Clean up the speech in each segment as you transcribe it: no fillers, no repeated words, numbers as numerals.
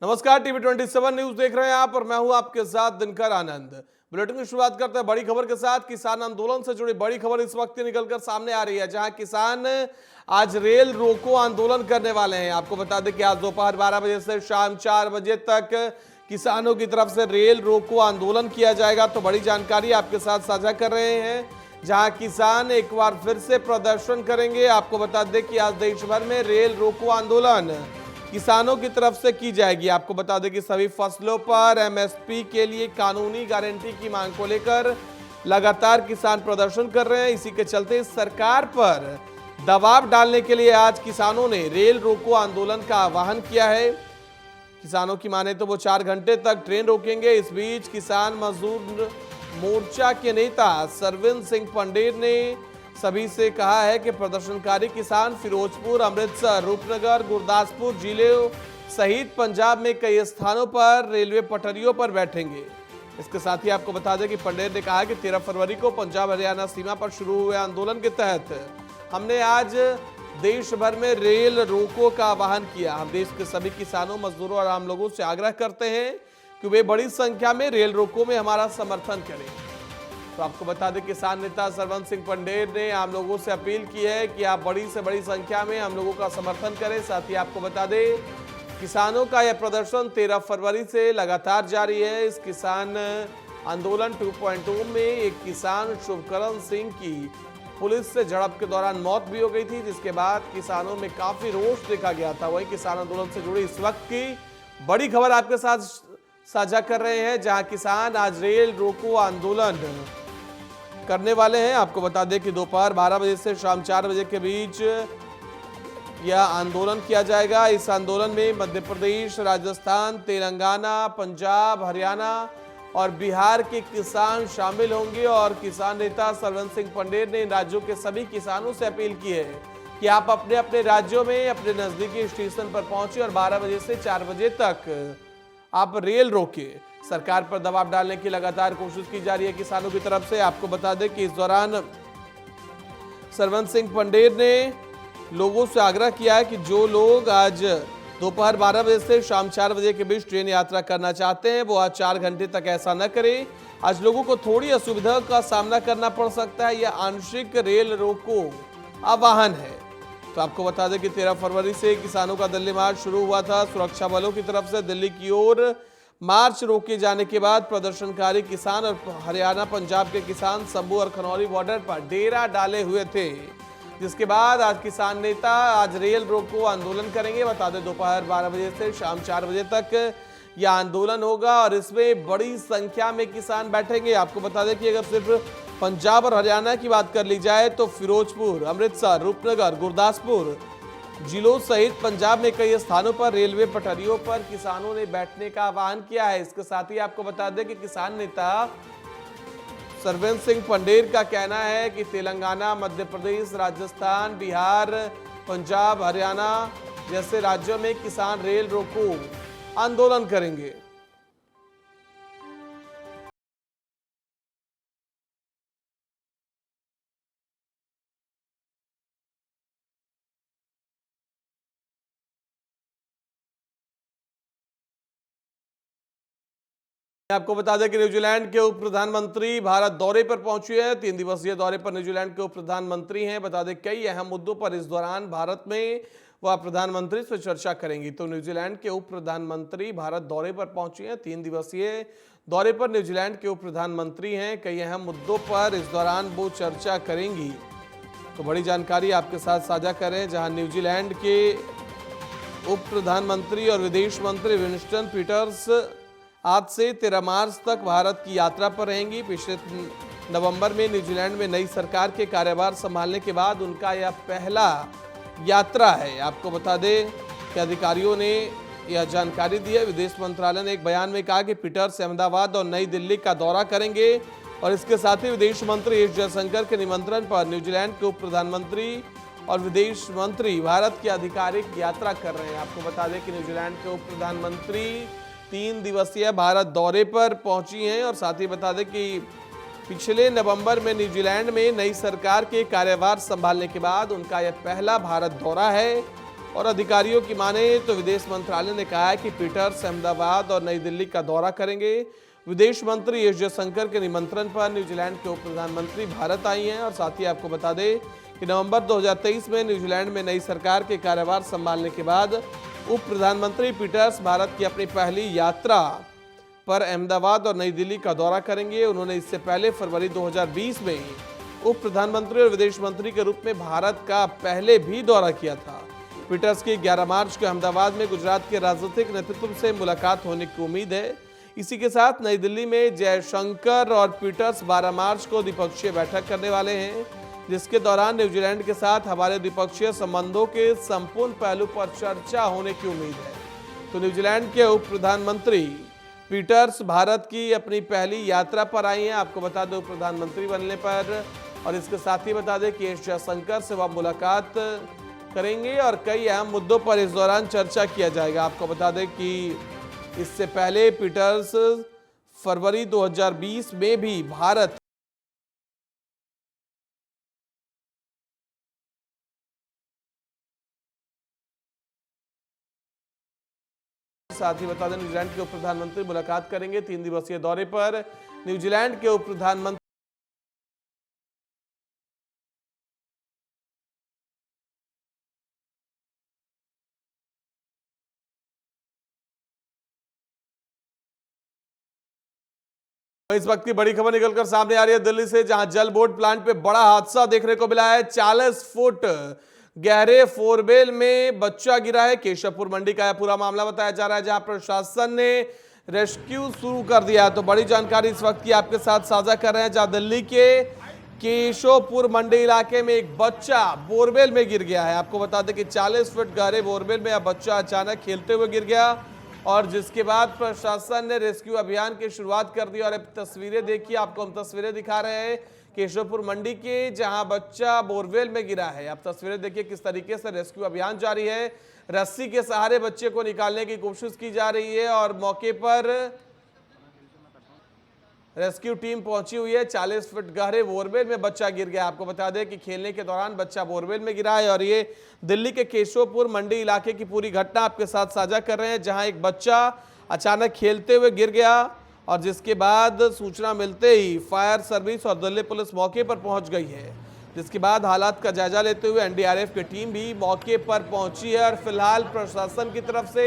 नमस्कार, TV 27 news देख रहे हैं आप और मैं हूं आपके साथ दिनकर आनंद। बुलेटिन की शुरुआत करते हैं बड़ी खबर के साथ। किसान आंदोलन से जुड़ी बड़ी खबर इस वक्त निकलकर सामने आ रही है, जहां किसान आज रेल रोको आंदोलन करने वाले हैं। आपको बता दें कि आज दोपहर 12 बजे से शाम 4 बजे तक किसानों की तरफ से रेल रोको आंदोलन किया जाएगा। तो बड़ी जानकारी आपके साथ साझा कर रहे हैं, जहां किसान एक बार फिर से प्रदर्शन करेंगे। आपको बता दें कि आज देश भर में रेल रोको आंदोलन किसानों की तरफ से की जाएगी। आपको बता दें कि सभी फसलों पर एमएसपी के लिए कानूनी गारंटी की मांग को लेकर लगातार किसान प्रदर्शन कर रहे हैं। इसी के चलते सरकार पर दबाव डालने के लिए आज किसानों ने रेल रोको आंदोलन का आह्वान किया है। किसानों की माने तो वो 4 घंटे तक ट्रेन रोकेंगे। इस बीच किसान मजदूर मोर्चा के नेता सरविंद सिंह पंडेर ने सभी से कहा है कि प्रदर्शनकारी किसान फिरोजपुर, अमृतसर, रूपनगर, गुरदासपुर जिले सहित पंजाब में कई स्थानों पर रेलवे पटरियों पर बैठेंगे। इसके साथ ही आपको बता दें कि पंडेर ने कहा कि 13 फरवरी को पंजाब हरियाणा सीमा पर शुरू हुए आंदोलन के तहत हमने आज देश भर में रेल रोको का आह्वान किया। हम देश के सभी किसानों, मजदूरों और आम लोगों से आग्रह करते हैं कि वे बड़ी संख्या में रेल रोको में हमारा समर्थन करें। तो आपको बता दें किसान नेता सरवंत सिंह पंडेर ने आम लोगों से अपील की है कि आप बड़ी से बड़ी संख्या में हम लोगों का समर्थन करें। साथ ही आपको बता दें किसानों का यह प्रदर्शन 13 फरवरी से लगातार जारी है। इस किसान आंदोलन 2.0 में एक किसान शुभकरण सिंह की पुलिस से झड़प के दौरान मौत भी हो गई थी, जिसके बाद किसानों में काफी रोष देखा गया था। वही किसान आंदोलन से जुड़ी इस वक्त की बड़ी खबर आपके साथ साझा कर रहे हैं, जहां किसान आज रेल रोको आंदोलन करने वाले हैं। आपको बता दें कि दोपहर 12 बजे से शाम 4 बजे के बीच यह आंदोलन किया जाएगा। इस आंदोलन में मध्य प्रदेश, राजस्थान, तेलंगाना, पंजाब, हरियाणा और बिहार के किसान शामिल होंगे। और किसान नेता सरवंत सिंह पंडेर ने इन राज्यों के सभी किसानों से अपील की है कि आप अपने अपने राज्यों में अपने नजदीकी स्टेशन पर पहुंचे और 12 बजे से 4 बजे तक आप रेल रोके। सरकार पर दबाव डालने की लगातार कोशिश की जा रही है किसानों की तरफ से। आपको बता दें कि इस दौरान सरवंत सिंह पंडेर ने लोगों से आग्रह किया है कि जो लोग आज दोपहर 12 बजे से शाम 4 बजे के बीच ट्रेन यात्रा करना चाहते हैं, वो आज 4 घंटे तक ऐसा न करें। आज लोगों को थोड़ी असुविधा का सामना करना पड़ सकता है। यह आंशिक रेल रोको आह्वान है। तो आपको बता दें कि 13 फरवरी से किसानों का दिल्ली मार्च शुरू हुआ था। सुरक्षा बलों की तरफ से दिल्ली की ओर मार्च रोके जाने के बाद प्रदर्शनकारी किसान और हरियाणा, पंजाब के किसान शंभू और खनौरी बॉर्डर पर डेरा डाले हुए थे, जिसके बाद आज किसान नेता आज रेल रोको आंदोलन करेंगे। बता दें दोपहर 12 बजे से शाम 4 बजे तक यह आंदोलन होगा और इसमें बड़ी संख्या में किसान बैठेंगे। आपको बता दें कि अगर सिर्फ पंजाब और हरियाणा की बात कर ली जाए तो फिरोजपुर, अमृतसर, रूपनगर, गुरदासपुर जिलों सहित पंजाब में कई स्थानों पर रेलवे पटरियों पर किसानों ने बैठने का आह्वान किया है। इसके साथ ही आपको बता दें कि किसान नेता सरविंद सिंह पंडेर का कहना है कि तेलंगाना, मध्य प्रदेश, राजस्थान, बिहार, पंजाब, हरियाणा जैसे राज्यों में किसान रेल रोको आंदोलन करेंगे। आपको बता दें कि न्यूजीलैंड के उप प्रधानमंत्री भारत दौरे पर पहुंचे हैं। 3 दिवसीय दौरे पर न्यूजीलैंड के उप प्रधानमंत्री हैं। बता दें कई अहम मुद्दों पर इस दौरान भारत में वह प्रधानमंत्री से चर्चा करेंगी। तो न्यूजीलैंड के उप प्रधानमंत्री भारत दौरे पर पहुंचे हैं। 3 दिवसीय दौरे पर न्यूजीलैंड के उप प्रधानमंत्री हैं। कई अहम मुद्दों पर इस दौरान वो चर्चा करेंगी। तो बड़ी जानकारी आपके साथ साझा करें, जहां न्यूजीलैंड के उप प्रधानमंत्री और विदेश मंत्री विंस्टन पीटर्स आज से 13 मार्च तक भारत की यात्रा पर रहेंगी। पिछले नवंबर में न्यूजीलैंड में नई सरकार के कार्यभार संभालने के बाद उनका यह पहला यात्रा है। आपको बता दें कि अधिकारियों ने यह जानकारी दी है। विदेश मंत्रालय ने एक बयान में कहा कि पीटर्स अहमदाबाद और नई दिल्ली का दौरा करेंगे और इसके साथ ही विदेश मंत्री एस जयशंकर के निमंत्रण पर न्यूजीलैंड के उप प्रधानमंत्री और विदेश मंत्री भारत की आधिकारिक यात्रा कर रहे हैं। आपको बता दें कि न्यूजीलैंड के उप प्रधानमंत्री 3 दिवसीय भारत दौरे पर पहुंची हैं और साथ ही बता दें कि पिछले नवंबर में न्यूजीलैंड में नई सरकार के कार्यभार संभालने के बाद उनका यह पहला भारत दौरा है और अधिकारियों की माने तो विदेश मंत्रालय ने कहा है कि पीटर्स अहमदाबाद और नई दिल्ली का दौरा करेंगे। विदेश मंत्री एस जयशंकर के निमंत्रण पर न्यूजीलैंड के उप प्रधानमंत्री भारत आई हैं। और साथ ही आपको बता दें कि नवंबर 2023 में न्यूजीलैंड में नई सरकार के कार्यभार संभालने के बाद उप प्रधानमंत्री पीटर्स भारत की अपनी पहली यात्रा पर अहमदाबाद और नई दिल्ली का दौरा करेंगे। उन्होंने इससे पहले फरवरी 2020 में उप प्रधानमंत्री और विदेश मंत्री के रूप में भारत का पहले भी दौरा किया था। पीटर्स की 11 मार्च को अहमदाबाद में गुजरात के राजनीतिक नेतृत्व से मुलाकात होने की उम्मीद है। इसी के साथ नई दिल्ली में जयशंकर और पीटर्स 12 मार्च को द्विपक्षीय बैठक करने वाले हैं, जिसके दौरान न्यूजीलैंड के साथ हमारे द्विपक्षीय संबंधों के संपूर्ण पहलू पर चर्चा होने की उम्मीद है। तो न्यूजीलैंड के उप प्रधानमंत्री पीटर्स भारत की अपनी पहली यात्रा पर आई हैं, आपको बता दें उप प्रधानमंत्री बनने पर। और इसके साथ ही बता दें कि एस जयशंकर से वह मुलाकात करेंगे और कई अहम मुद्दों पर इस दौरान चर्चा किया जाएगा। आपको बता दें कि इससे पहले पीटर्स फरवरी 2020 में भी भारत साथ ही बता दें न्यूजीलैंड के उप प्रधानमंत्री मुलाकात करेंगे 3 दिवसीय दौरे पर। न्यूजीलैंड के उप प्रधानमंत्री इस वक्त की बड़ी खबर निकलकर सामने आ रही है दिल्ली से, जहां जल बोर्ड प्लांट पे बड़ा हादसा देखने को मिला है। 40 फुट गहरे फोरवेल में बच्चा गिरा है। केशवपुर मंडी का यह पूरा मामला बताया जा रहा है, जहां प्रशासन ने रेस्क्यू शुरू कर दिया है। तो बड़ी जानकारी इस वक्त की आपके साथ साझा कर रहे हैं, जहां दिल्ली के केशवपुर मंडी इलाके में एक बच्चा बोरवेल में गिर गया है। आपको बता दें कि 40 फुट गहरे बोरवेल में यह बच्चा अचानक खेलते हुए गिर गया और जिसके बाद प्रशासन ने रेस्क्यू अभियान की शुरुआत कर दी। और अब तस्वीरें देखिए, आपको हम तस्वीरें दिखा रहे हैं केशवपुर मंडी के, जहां बच्चा बोरवेल में गिरा है। आप तस्वीरें देखिए किस तरीके से रेस्क्यू अभियान जारी है। रस्सी के सहारे बच्चे को निकालने की कोशिश की जा रही है और मौके पर रेस्क्यू टीम पहुंची हुई है। 40 फुट गहरे बोरवेल में बच्चा गिर गया। आपको बता दें कि खेलने के दौरान बच्चा बोरवेल में गिरा है और ये दिल्ली के केशवपुर मंडी इलाके की पूरी घटना आपके साथ साझा कर रहे हैं, जहां एक बच्चा अचानक खेलते हुए गिर गया और जिसके बाद सूचना मिलते ही फायर सर्विस और दिल्ली पुलिस मौके पर पहुंच गई है। जिसके बाद हालात का जायजा लेते हुए एनडीआरएफ की टीम भी मौके पर पहुंची है और फिलहाल प्रशासन की तरफ से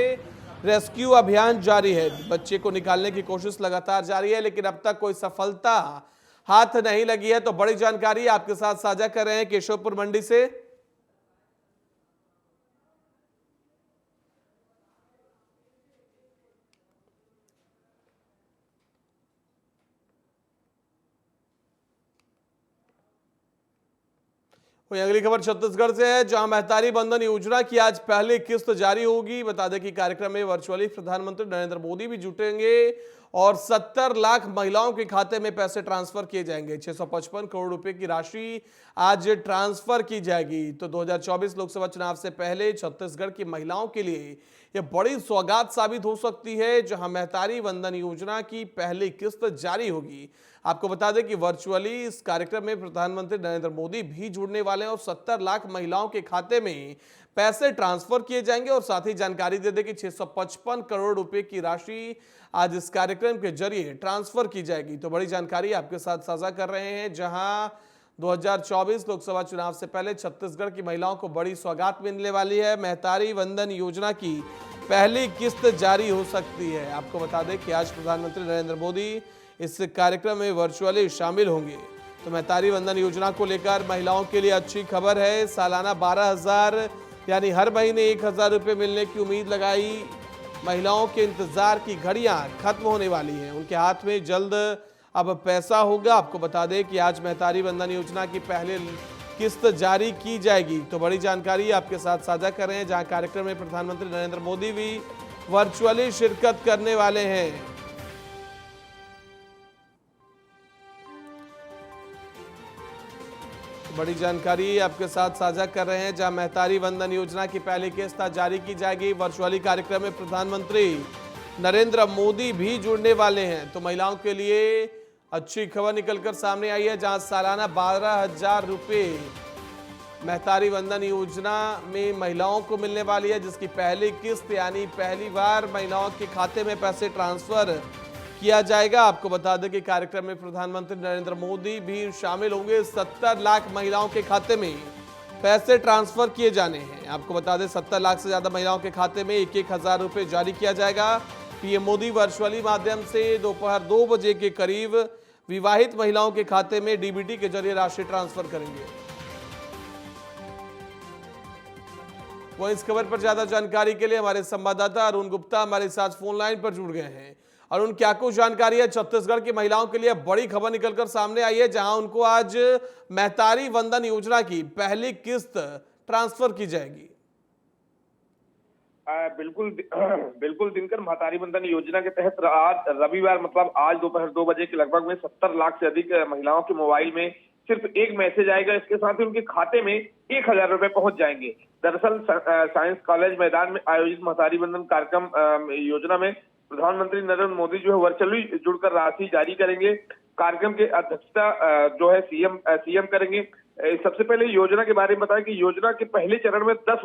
रेस्क्यू अभियान जारी है। बच्चे को निकालने की कोशिश लगातार जारी है, लेकिन अब तक कोई सफलता हाथ नहीं लगी है। तो बड़ी जानकारी आपके साथ साझा कर रहे हैं केशवपुर मंडी से। अगली खबर छत्तीसगढ़ से है, जहां महतारी बंधन योजना की आज पहली किस्त जारी होगी। बता दें कि कार्यक्रम में वर्चुअली प्रधानमंत्री नरेंद्र मोदी भी जुटेंगे और 70 लाख महिलाओं के खाते में पैसे ट्रांसफर किए जाएंगे। 655 करोड़ रुपए की राशि आज ट्रांसफर की जाएगी। तो 2024 लोकसभा चुनाव से पहले छत्तीसगढ़ की महिलाओं के लिए यह बड़ी सौगात साबित हो सकती है, जहां महतारी वंदन योजना की पहली किस्त जारी होगी। आपको बता दें कि वर्चुअली इस कार्यक्रम में प्रधानमंत्री नरेंद्र मोदी भी जुड़ने वाले हैं और 70 लाख महिलाओं के खाते में पैसे ट्रांसफर किए जाएंगे। और साथ ही जानकारी दे दें कि 655 करोड़ रुपए की राशि आज इस कार्यक्रम के जरिए ट्रांसफर की जाएगी। तो बड़ी जानकारी आपके साथ साझा कर रहे हैं, जहां 2024 लोकसभा चुनाव से पहले छत्तीसगढ़ की महिलाओं को बड़ी सौगात मिलने वाली है। महतारी वंदन योजना की पहली किस्त जारी हो सकती है। आपको बता दें कि आज प्रधानमंत्री नरेंद्र मोदी इस कार्यक्रम में वर्चुअली शामिल होंगे। तो महतारी वंदन योजना को लेकर महिलाओं के लिए अच्छी खबर है। सालाना 12,000 यानी हर महीने 1,000 रुपये मिलने की उम्मीद लगाई। महिलाओं के इंतजार की घड़ियां खत्म होने वाली हैं, उनके हाथ में जल्द अब पैसा होगा। आपको बता दें कि आज महतारी वंदन योजना की पहली किस्त जारी की जाएगी। तो बड़ी जानकारी आपके साथ साझा कर रहे हैं, जहां कार्यक्रम में प्रधानमंत्री नरेंद्र मोदी भी वर्चुअली शिरकत करने वाले हैं। बड़ी जानकारी आपके साथ साझा कर रहे हैं, जहां महतारी वंदन योजना की पहली किस्त जारी की जाएगी। वर्चुअली कार्यक्रम में प्रधानमंत्री नरेंद्र मोदी भी जुड़ने वाले हैं। तो महिलाओं के लिए अच्छी खबर निकलकर सामने आई है, जहां सालाना 12,000 रुपये महतारी वंदन योजना में महिलाओं को मिलने वाली है, जिसकी पहली किस्त यानी पहली बार महिलाओं के खाते में पैसे ट्रांसफर किया जाएगा। आपको बता दें कि कार्यक्रम में प्रधानमंत्री नरेंद्र मोदी भी शामिल होंगे। 70 लाख महिलाओं के खाते में पैसे ट्रांसफर किए जाने हैं। आपको बता दें 70 लाख से ज्यादा महिलाओं के खाते में 1,000 रुपए जारी किया जाएगा। पीएम मोदी वर्चुअली माध्यम से दोपहर 2 बजे के करीब विवाहित महिलाओं के खाते में डीबीटी के जरिए राशि ट्रांसफर करेंगे। वहीं इस खबर पर ज्यादा जानकारी के लिए हमारे संवाददाता अरुण गुप्ता हमारे साथ फोन लाइन पर जुड़ गए हैं। अरुण, क्या कुछ जानकारी है? छत्तीसगढ़ की महिलाओं के लिए बड़ी खबर निकलकर सामने आई है, जहां उनको आज महतारी वंदन योजना की पहली किस्त ट्रांसफर की जाएगी। बिल्कुल बिल्कुल दिनकर, महतारी वंदन योजना के तहत आज रविवार मतलब आज दोपहर 2 बजे के लगभग में 70 लाख से अधिक महिलाओं के मोबाइल में सिर्फ एक मैसेज आएगा। इसके साथ ही उनके खाते में 1,000 रुपए पहुंच जाएंगे। दरअसल साइंस कॉलेज मैदान में आयोजित महतारी वंदन कार्यक्रम योजना में प्रधानमंत्री नरेंद्र मोदी जो है वर्चुअली जुड़कर राशि जारी करेंगे। कार्यक्रम की अध्यक्षता जो है सीएम करेंगे। सबसे पहले योजना के बारे में बताएं कि योजना के पहले चरण में 10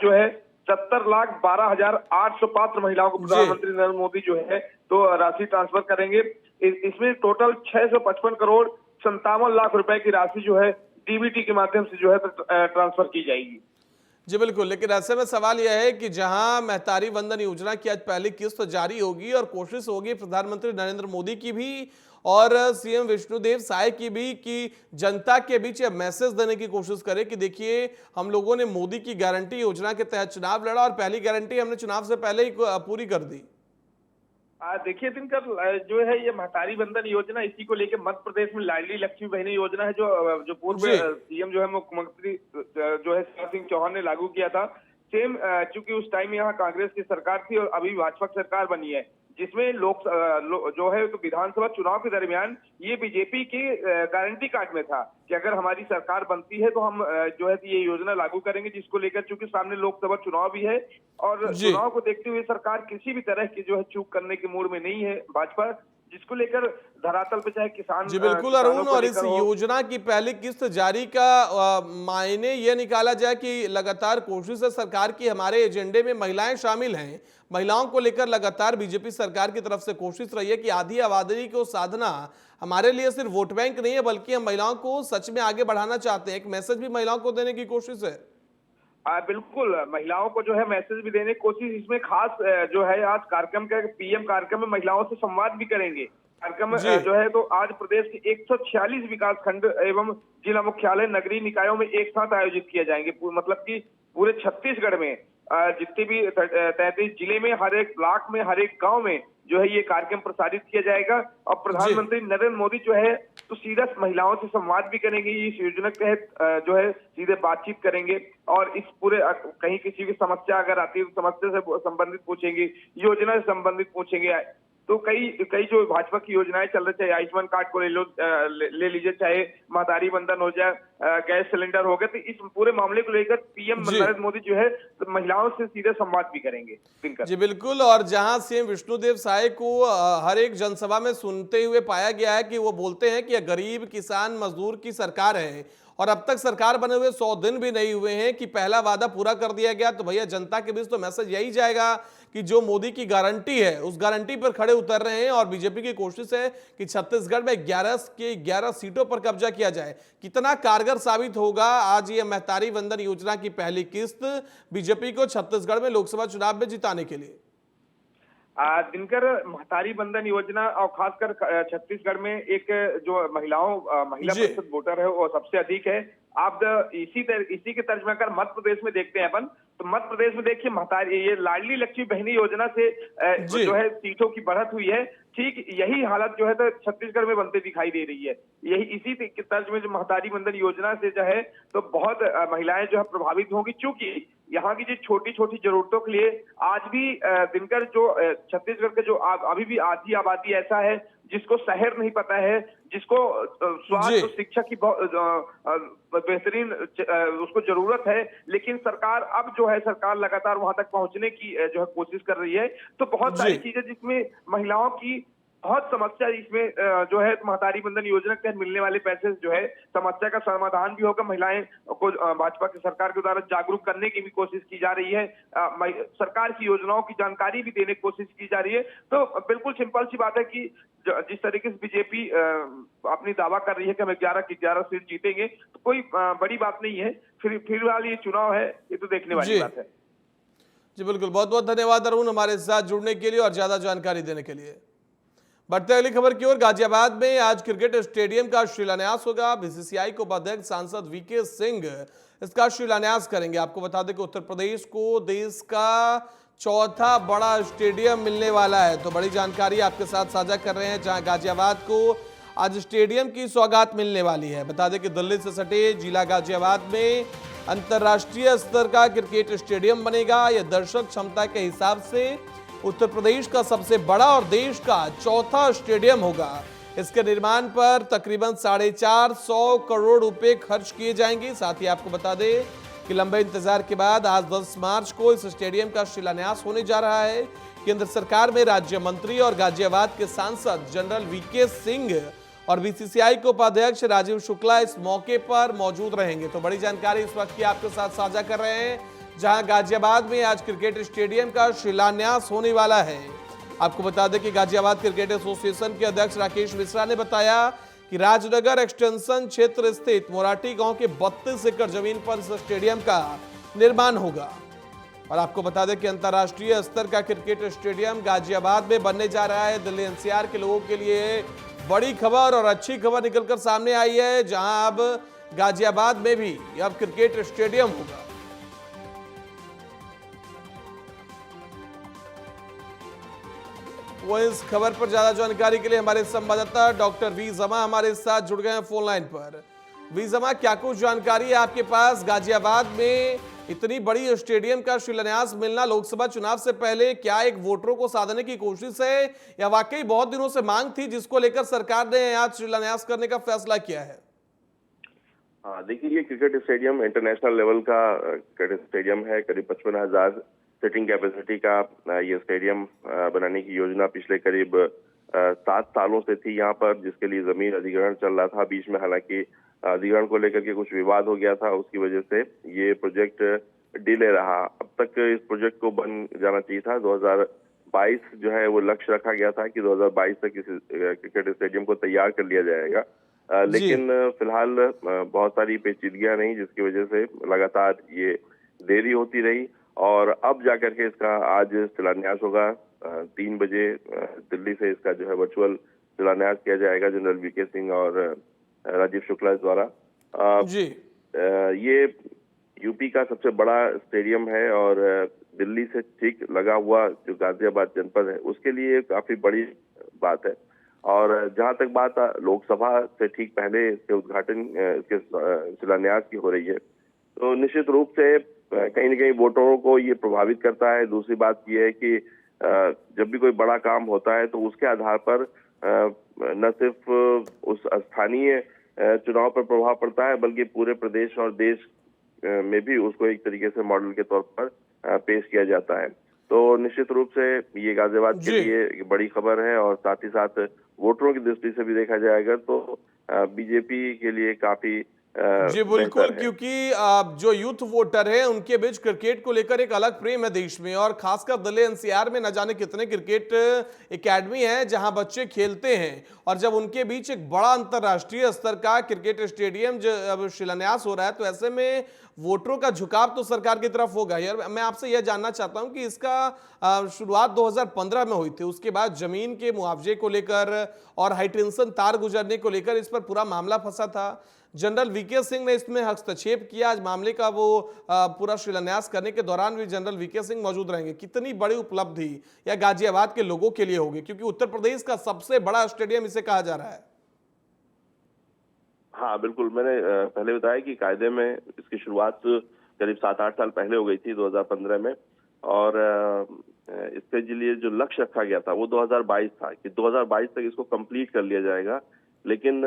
जो है 70,12,800 पात्र महिलाओं को प्रधानमंत्री नरेंद्र मोदी जो है तो राशि ट्रांसफर करेंगे। इसमें टोटल 655 करोड़ 57 लाख रुपए की राशि जो है डीबीटी के माध्यम से जो है ट्रांसफर की जाएगी। जी बिल्कुल, लेकिन ऐसे में सवाल यह है कि जहां महतारी वंदन योजना की आज पहली किस्त जारी होगी और कोशिश होगी प्रधानमंत्री नरेंद्र मोदी की भी और सीएम विष्णुदेव साय की भी कि जनता के बीच यह मैसेज देने की कोशिश करें कि देखिए हम लोगों ने मोदी की गारंटी योजना के तहत चुनाव लड़ा और पहली गारंटी हमने चुनाव से पहले ही पूरी कर दी। देखिए दिनकर, जो है ये महतारी वंदन योजना, इसी को लेकर मध्य प्रदेश में लाडली लक्ष्मी बहनी योजना है जो पूर्व सीएम जो है मुख्यमंत्री जो है शिवराज सिंह चौहान ने लागू किया था। सेम चूंकि उस टाइम यहाँ कांग्रेस की सरकार थी और अभी भाजपा की सरकार बनी है, जिसमें जो है तो विधानसभा चुनाव के दरमियान ये बीजेपी की गारंटी कार्ड में था कि अगर हमारी सरकार बनती है तो हम जो है ये योजना लागू करेंगे, जिसको लेकर चूंकि सामने लोकसभा चुनाव भी है और चुनाव को देखते हुए सरकार किसी भी तरह की जो है चूक करने के मूड में नहीं है भाजपा, जिसको लेकर धरातल पे चाहे किसान। जी बिल्कुल अरुण, और इस योजना की पहली किस्त जारी का मायने ये निकाला जाए कि लगातार कोशिश है सरकार की, हमारे एजेंडे में महिलाएं शामिल हैं। महिलाओं को लेकर लगातार बीजेपी सरकार की तरफ से कोशिश रही है कि आधी आबादी को साधना हमारे लिए सिर्फ वोट बैंक नहीं है, बल्कि हम महिलाओं को सच में आगे बढ़ाना चाहते हैं। एक मैसेज भी महिलाओं को देने की कोशिश है। बिल्कुल, महिलाओं को जो है मैसेज भी देने की कोशिश, इसमें खास जो है आज कार्यक्रम के पीएम कार्यक्रम में महिलाओं से संवाद भी करेंगे। कार्यक्रम जो है तो आज प्रदेश के 146 विकास खंड एवं जिला मुख्यालय नगरीय निकायों में एक साथ आयोजित किए जाएंगे। मतलब कि पूरे छत्तीसगढ़ में जितने भी 33 जिले में हर एक ब्लॉक में हर एक गांव में जो है ये कार्यक्रम प्रसारित किया जाएगा और प्रधानमंत्री नरेंद्र मोदी जो है तो सीधा महिलाओं से संवाद भी करेंगे। इस योजना के तहत जो है सीधे बातचीत करेंगे और इस पूरे कहीं किसी की समस्या अगर आती है तो समस्या से संबंधित पूछेंगे, योजना से संबंधित पूछेंगे। तो कई जो भाजपा की योजनाएं चल रही, चाहे आयुष्मान कार्ड को ले लीजिए, चाहे महतारी वंदन हो जाए, गैस सिलेंडर हो गए, तो इस पूरे मामले को लेकर पीएम नरेंद्र मोदी जो है तो महिलाओं से सीधे संवाद भी करेंगे। जी बिल्कुल, और जहां सीएम विष्णुदेव साय को हर एक जनसभा में सुनते हुए पाया गया है कि वो बोलते हैं कि गरीब किसान मजदूर की सरकार है और अब तक सरकार बने हुए 100 दिन भी नहीं हुए हैं कि पहला वादा पूरा कर दिया गया, तो भैया जनता के बीच तो मैसेज यही जाएगा कि जो मोदी की गारंटी है उस गारंटी पर खड़े उतर रहे हैं और बीजेपी की कोशिश है कि छत्तीसगढ़ में 11 सीटों पर कब्जा किया जाए। कितना कारगर साबित होगा आज ये महतारी वंदन योजना की पहली किस्त बीजेपी को छत्तीसगढ़ में लोकसभा चुनाव में जिताने के लिए? दिनकर, महतारी वंदन योजना और खासकर छत्तीसगढ़ में एक जो महिला प्रतिशत वोटर है वो सबसे अधिक है। आप इसी के तर्ज में अगर मध्य प्रदेश में देखते हैं अपन, तो मध्य प्रदेश में देखिए महतारी ये लाडली लक्ष्मी बहनी योजना से जो है सीटों की बढ़त हुई है। ठीक यही हालत जो है तो छत्तीसगढ़ में बनते दिखाई दे रही है। यही इसी के तर्ज में जो महतारी वंदन योजना से जो है तो बहुत महिलाएं जो है प्रभावित होंगी, चूंकि यहाँ की जो छोटी छोटी जरूरतों के लिए आज भी दिनकर जो छत्तीसगढ़ के जो अभी भी आधी आबादी ऐसा है जिसको शहर नहीं पता है, जिसको स्वास्थ्य शिक्षा की बेहतरीन उसको जरूरत है, लेकिन सरकार अब जो है सरकार लगातार वहां तक पहुंचने की जो है कोशिश कर रही है। तो बहुत सारी चीजें जिसमें महिलाओं की बहुत समस्या इसमें जो है महतारी बंधन योजना के तहत मिलने वाले पैसे जो है समस्या का समाधान भी होगा। महिलाएं को भाजपा की सरकार के द्वारा जागरूक करने की भी कोशिश की जा रही है। सरकार की योजनाओं की जानकारी भी देने की कोशिश की जा रही है। तो बिल्कुल सिंपल सी बात है कि जिस तरीके से बीजेपी अपनी दावा कर रही है कि हम 11 की 11 सीट जीतेंगे, तो कोई बड़ी बात नहीं है। फिलहाल ये चुनाव है, ये तो देखने वाली बात है। जी बिल्कुल, बहुत बहुत धन्यवाद अरुण हमारे साथ जुड़ने के लिए और ज्यादा जानकारी देने के लिए। बढ़ते अगली खबर की ओर, गाजियाबाद में आज क्रिकेट स्टेडियम का शिलान्यास होगा। बीसीसीआई को उपाध्यक्ष सांसद वीके सिंह इसका शिलान्यास करेंगे। आपको बता दें कि उत्तर प्रदेश को देश का चौथा बड़ा स्टेडियम मिलने वाला है, तो बड़ी जानकारी आपके साथ साझा कर रहे हैं, जहां गाजियाबाद को आज स्टेडियम की सौगात मिलने वाली है। बता दें कि दिल्ली से सटे जिला गाजियाबाद में अंतर्राष्ट्रीय स्तर का क्रिकेट स्टेडियम बनेगा। यह दर्शक क्षमता के हिसाब से उत्तर प्रदेश का सबसे बड़ा और देश का चौथा स्टेडियम होगा। इसके निर्माण पर तकरीबन 450 करोड़ रुपए खर्च किए जाएंगे। साथ ही आपको बता दें कि लंबे इंतजार के बाद आज 10 मार्च को इस स्टेडियम का शिलान्यास होने जा रहा है। केंद्र सरकार में राज्य मंत्री और गाजियाबाद के सांसद जनरल वीके सिंह और बीसीसीआई के उपाध्यक्ष राजीव शुक्ला इस मौके पर मौजूद रहेंगे। तो बड़ी जानकारी इस वक्त की आपके साथ साझा कर रहे हैं, जहां गाजियाबाद में आज क्रिकेट स्टेडियम का शिलान्यास होने वाला है। आपको बता दें कि गाजियाबाद क्रिकेट एसोसिएशन के अध्यक्ष राकेश मिश्रा ने बताया कि राजनगर एक्सटेंशन क्षेत्र स्थित मोराटी गांव के 32 एकड़ जमीन पर इस स्टेडियम का निर्माण होगा। और आपको बता दें कि अंतर्राष्ट्रीय स्तर का क्रिकेट स्टेडियम गाजियाबाद में बनने जा रहा है। दिल्ली एनसीआर के लोगों के लिए बड़ी खबर और अच्छी खबर निकलकर सामने आई है, जहां अब गाजियाबाद में भी अब क्रिकेट स्टेडियम होगा। वो इस खबर पर ज्यादा जानकारी के लिए हमारे संवाददाता डॉक्टर वी जमा हमारे साथ जुड़ गए हैं फोन लाइन पर। वी जमा, क्या कुछ जानकारी है आपके पास? गाजियाबाद में इतनी बड़ी स्टेडियम का शिलान्यास मिलना लोकसभा चुनाव से पहले क्या एक वोटरों को साधने की कोशिश है, या वाकई बहुत दिनों से मांग थी जिसको लेकर सरकार ने आज शिलान्यास करने का फैसला किया है? हाँ, देखिए, ये क्रिकेट स्टेडियम इंटरनेशनल लेवल का क्रिकेट स्टेडियम है। करीब 55,000 सीटिंग कैपेसिटी का ये स्टेडियम बनाने की योजना पिछले करीब 7 सालों से थी यहाँ पर, जिसके लिए जमीन अधिग्रहण चल रहा था। बीच में हालांकि अधिग्रहण को लेकर के कुछ विवाद हो गया था, उसकी वजह से ये प्रोजेक्ट डिले रहा। अब तक इस प्रोजेक्ट को बन जाना चाहिए था। 2022 जो है वो लक्ष्य रखा गया था कि 2022 तक इस क्रिकेट स्टेडियम को तैयार कर लिया जाएगा। लेकिन फिलहाल बहुत सारी पेचीदगियां रही, जिसकी वजह से लगातार ये देरी होती रही और अब जाकर के इसका आज शिलान्यास होगा। 3 बजे दिल्ली से इसका जो है वर्चुअल शिलान्यास किया जाएगा जनरल वीके सिंह और राजीव शुक्ला द्वारा। जी, ये यूपी का सबसे बड़ा स्टेडियम है और दिल्ली से ठीक लगा हुआ जो गाजियाबाद जनपद है उसके लिए काफी बड़ी बात है। और जहां तक बात लोकसभा से ठीक पहले इसके उद्घाटन इसके शिलान्यास की हो रही है, तो निश्चित रूप से कहीं न कहीं वोटरों को ये प्रभावित करता है। दूसरी बात ये है कि जब भी कोई बड़ा काम होता है तो उसके आधार पर न सिर्फ उस स्थानीय चुनाव पर प्रभाव पड़ता है, बल्कि पूरे प्रदेश और देश में भी उसको एक तरीके से मॉडल के तौर पर पेश किया जाता है। तो निश्चित रूप से ये गाजियाबाद के लिए बड़ी खबर है और साथ ही साथ वोटरों की दृष्टि से भी देखा जाएगा तो बीजेपी के लिए काफी जी बिल्कुल, क्योंकि जो यूथ वोटर है उनके बीच क्रिकेट को लेकर एक अलग प्रेम है देश में, और खासकर दिल्ली एनसीआर में न जाने कितने क्रिकेट एकेडमी हैं जहां बच्चे खेलते हैं, और जब उनके बीच एक बड़ा अंतर्राष्ट्रीय स्तर का क्रिकेट स्टेडियम जब शिलान्यास हो रहा है, तो ऐसे में वोटरों का झुकाव तो सरकार की तरफ होगा। यार मैं आपसे यह जानना चाहता हूं कि इसका शुरुआत 2015 में हुई थी, उसके बाद जमीन के मुआवजे को लेकर और हाईटेंशन तार गुजरने को लेकर इस पर पूरा मामला फंसा था। जनरल वीके सिंह ने इसमें हस्तक्षेप किया। आज मामले का वो पूरा शिलान्यास करने के दौरान भी जनरल वीके सिंह मौजूद रहेंगे। कितनी बड़ी उपलब्धि या गाजियाबाद के लोगों के लिए होगी, क्योंकि उत्तर प्रदेश का सबसे बड़ा स्टेडियम इसे कहा जा रहा है। हाँ बिल्कुल, मैंने पहले बताया कि कायदे में इसकी शुरुआत करीब 7-8 साल पहले हो गई थी 2015 में, और इसके लिए जो लक्ष्य रखा गया था वो 2022 था कि 2022 तक इसको कंप्लीट कर लिया जाएगा, लेकिन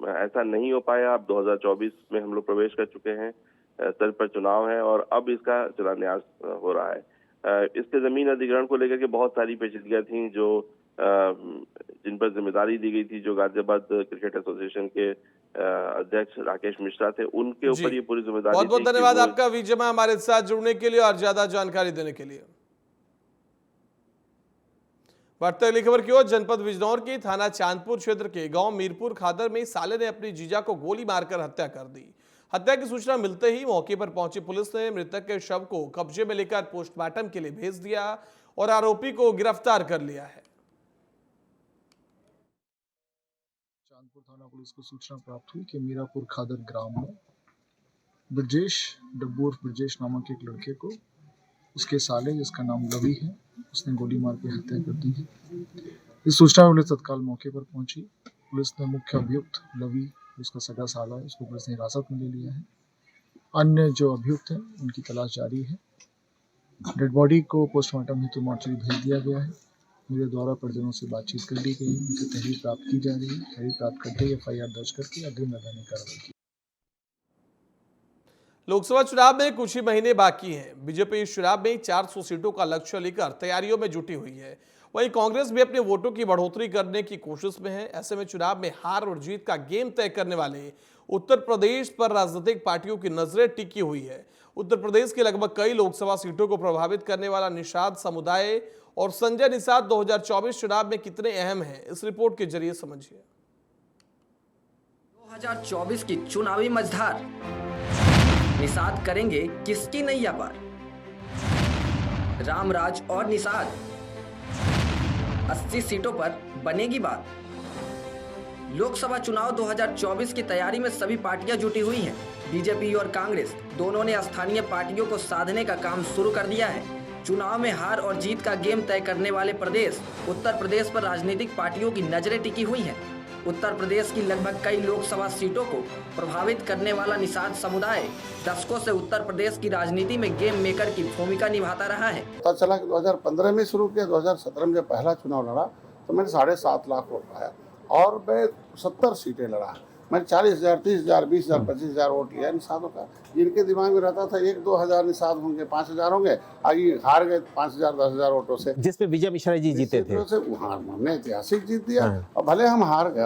ऐसा नहीं हो पाया। अब 2024 में हम लोग प्रवेश कर चुके हैं, सर पर चुनाव है और अब इसका शिलान्यास हो रहा है। इसके जमीन अधिग्रहण को लेकर के बहुत सारी पेचीदगियां थी जो जिन पर जिम्मेदारी दी गई थी, जो गाजियाबाद क्रिकेट एसोसिएशन के अध्यक्ष राकेश मिश्रा थे, उनके ऊपर ये पूरी जिम्मेदारी बहुत बहुत थी कि धन्यवाद वो- आपका विजय हमारे साथ जुड़ने के लिए और ज्यादा जानकारी देने के लिए। बढ़ते अगली खबर की ओर, जनपद बिजनौर की थाना चांदपुर क्षेत्र के गांव मीरपुर खादर में साले ने अपनी जीजा को गोली मारकर हत्या कर दी। हत्या की सूचना मिलते ही मौके पर पहुंची पुलिस ने मृतक के शव को कब्जे में लेकर पोस्टमार्टम के लिए भेज दिया और आरोपी को गिरफ्तार कर लिया है। चांदपुर थाना पुलिस को सूचना प्राप्त हुई कि मीरापुर खादर ग्राम में ब्रजेश डब्बूर ब्रजेश नामक एक लड़के को उसके साले, जिसका नाम लवी है, उसने गोली मार के हत्या कर दी है। इस सूचना पुलिस तत्काल मौके पर पहुंची। पुलिस ने मुख्य अभियुक्त लवी, उसका सगा साला है, उसको पुलिस ने हिरासत में ले लिया है। अन्य जो अभियुक्त हैं उनकी तलाश जारी है। डेड बॉडी को पोस्टमार्टम हेतु मोर्चरी भेज दिया गया है। मेरे द्वारा परिजनों से बातचीत कर ली गई है, उनसे तहरीर प्राप्त की जा रही है। तहरीर प्राप्त करते ही FIR दर्ज करके अग्रिम नैदानिक कार्रवाई की। लोकसभा चुनाव में कुछ ही महीने बाकी हैं। बीजेपी इस चुनाव में 400 सीटों का लक्ष्य लेकर तैयारियों में जुटी हुई है। वहीं कांग्रेस भी अपने वोटों की बढ़ोतरी करने की कोशिश में है। ऐसे में चुनाव में हार और जीत का गेम तय करने वाले उत्तर प्रदेश पर राजनीतिक पार्टियों की नजरें टिकी हुई है। उत्तर प्रदेश के लगभग कई लोकसभा सीटों को प्रभावित करने वाला निषाद समुदाय और संजय निषाद 2024 चुनाव में कितने अहम हैं, इस रिपोर्ट के जरिए समझिए। 2024 की चुनावी मझधार, निषाद करेंगे किसकी नैया पार? रामराज और निषाद, 80 सीटों पर बनेगी बात। लोकसभा चुनाव 2024 की तैयारी में सभी पार्टियां जुटी हुई हैं। बीजेपी और कांग्रेस दोनों ने स्थानीय पार्टियों को साधने का काम शुरू कर दिया है। चुनाव में हार और जीत का गेम तय करने वाले प्रदेश उत्तर प्रदेश पर राजनीतिक पार्टियों की नजरें टिकी हुई हैं। उत्तर प्रदेश की लगभग कई लोकसभा सीटों को प्रभावित करने वाला निषाद समुदाय दशकों से उत्तर प्रदेश की राजनीति में गेम मेकर की भूमिका निभाता रहा है। पता चला कि 2015 में शुरू किया, 2017 में जब पहला चुनाव लड़ा तो मैंने 7.5 लाख वोट पाया और मैं 70 सीटें लड़ा। मैंने 40,000, 30,000, 20,000, 25,000 वोट लिया निषादों का। इनके दिमाग में रहता था 1-2 हज़ार निषाद होंगे, 5,000 होंगे। आगे हार गए 5,000, 10,000 वोटों से, जिसपे विजय मिश्रा जी जीते थे। हाँ, हमने ऐतिहासिक जीत दिया। और भले हम हार गए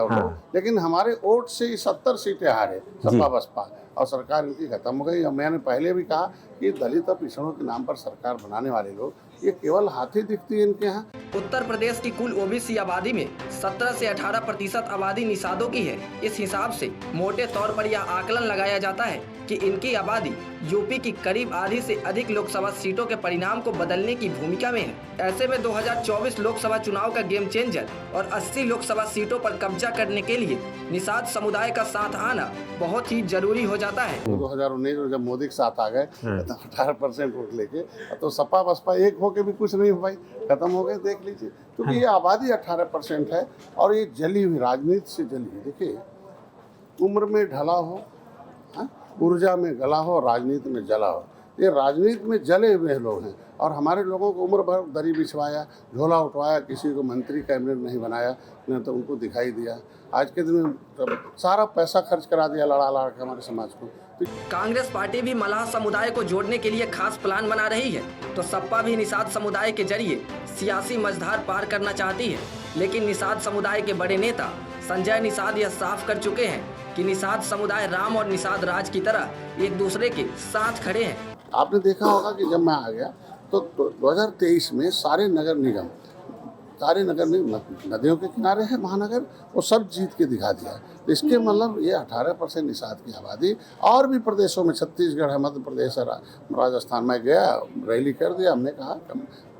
लेकिन हमारे वोट से 70 सीटें हारे सपा बसपा, और सरकार इनकी खत्म हो गई। और मैंने पहले भी कहा कि दलित और पिछड़ों के नाम पर सरकार बनाने वाले लोग ये केवल हाथी दिखती है इनके यहाँ। उत्तर प्रदेश की कुल OBC आबादी में 17 से 18% आबादी निषादों की है। इस हिसाब से मोटे तौर पर यह आकलन लगाया जाता है कि इनकी आबादी यूपी की करीब आधी से अधिक लोकसभा सीटों के परिणाम को बदलने की भूमिका में है। ऐसे में 2024 लोकसभा चुनाव का गेम चेंजर और 80 लोकसभा सीटों पर कब्जा करने के लिए निषाद समुदाय का साथ आना बहुत ही जरूरी हो जाता है। 2019 में जब मोदी के साथ आ गए 18% वोट लेके, तो सपा बसपा एक होके भी कुछ नहीं हो पाई, खत्म हो गए। देख लीजिए, क्योंकि ये आबादी 18% है और ये जली हुई, राजनीति से जली हुई। देखिए, उम्र में ढला हो, ऊर्जा में गला हो, राजनीति में जला हो। ये राजनीति में जले हुए लोग हैं और हमारे लोगों को उम्र भर दरी बिछवाया, झोला उठवाया, किसी को मंत्री कैबिनेट नहीं बनाया, न तो उनको दिखाई दिया। आज के दिन में सारा पैसा खर्च करा दिया लड़ा लड़ा के हमारे समाज को। कांग्रेस पार्टी भी मलाह समुदाय को जोड़ने के लिए खास प्लान बना रही है, तो सपा भी निषाद समुदाय के जरिए सियासी मझधार पार करना चाहती है। लेकिन निषाद समुदाय के बड़े नेता संजय निषाद यह साफ कर चुके हैं कि निषाद समुदाय राम और निषाद राज की तरह एक दूसरे के साथ खड़े हैं। आपने देखा होगा कि जब मैं आ गया तो 2023 में सारे नगर निगम नदियों के किनारे है महानगर, वो सब जीत के दिखा दिया। इसके मतलब ये 18% निषाद की आबादी और भी प्रदेशों में, छत्तीसगढ़ है, मध्य प्रदेश है, राजस्थान में गया, रैली कर दिया। हमने कहा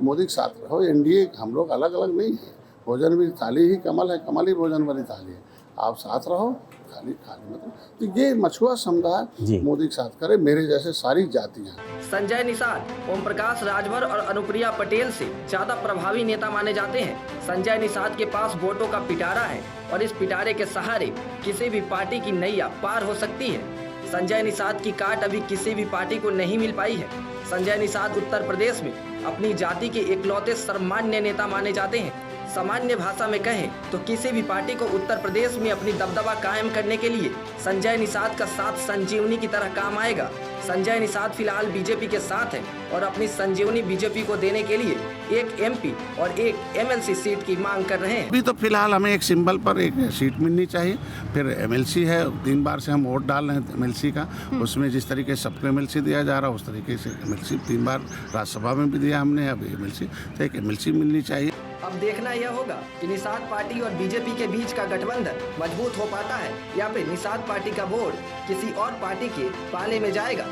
मोदी के साथ रहो, NDA हम लोग अलग अलग नहीं है। भोजन भी थाली ही कमल है, कमल ही भोजन वाली थाली है। आप साथ रहो, खाली मतलब। तो ये मछुआ समुदाय मोदी के साथ करे, मेरे जैसे सारी जातियां। संजय निषाद ओम प्रकाश राजभर और अनुप्रिया पटेल से ज्यादा प्रभावी नेता माने जाते हैं। संजय निषाद के पास वोटों का पिटारा है और इस पिटारे के सहारे किसी भी पार्टी की नैया पार हो सकती है। संजय निषाद की काट अभी किसी भी पार्टी को नहीं मिल पाई है। संजय निषाद उत्तर प्रदेश में अपनी जाति के इकलौते सर्वमान्य नेता माने जाते हैं। सामान्य भाषा में कहें तो किसी भी पार्टी को उत्तर प्रदेश में अपनी दबदबा कायम करने के लिए संजय निषाद का साथ संजीवनी की तरह काम आएगा। संजय निषाद फिलहाल बीजेपी के साथ हैं और अपनी संजीवनी बीजेपी को देने के लिए एक एमपी और एक एमएलसी सीट की मांग कर रहे हैं। अभी तो फिलहाल हमें एक सिंबल पर एक सीट मिलनी चाहिए, फिर एमएलसी है, 3 बार से हम वोट डाल रहे हैं एमएलसी का, उसमें जिस तरीके से सबको एमएलसी दिया जा रहा है उस तरीके से एमएलसी 3 बार राज्यसभा में भी दिया हमने, अभी एमएलसी, तो एक एमएलसी मिलनी चाहिए। अब देखना यह होगा कि निषाद पार्टी और बीजेपी के बीच का गठबंधन मजबूत हो पाता है या फिर निषाद पार्टी का वोट किसी और पार्टी के पाले में जाएगा।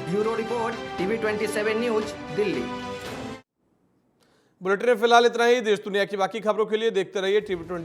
Bureau report, TV 27 news, Delhi. Bulletin में फिलहाल इतना ही। देश दुनिया की बाकी खबरों के लिए देखते रहिए टीवी 27।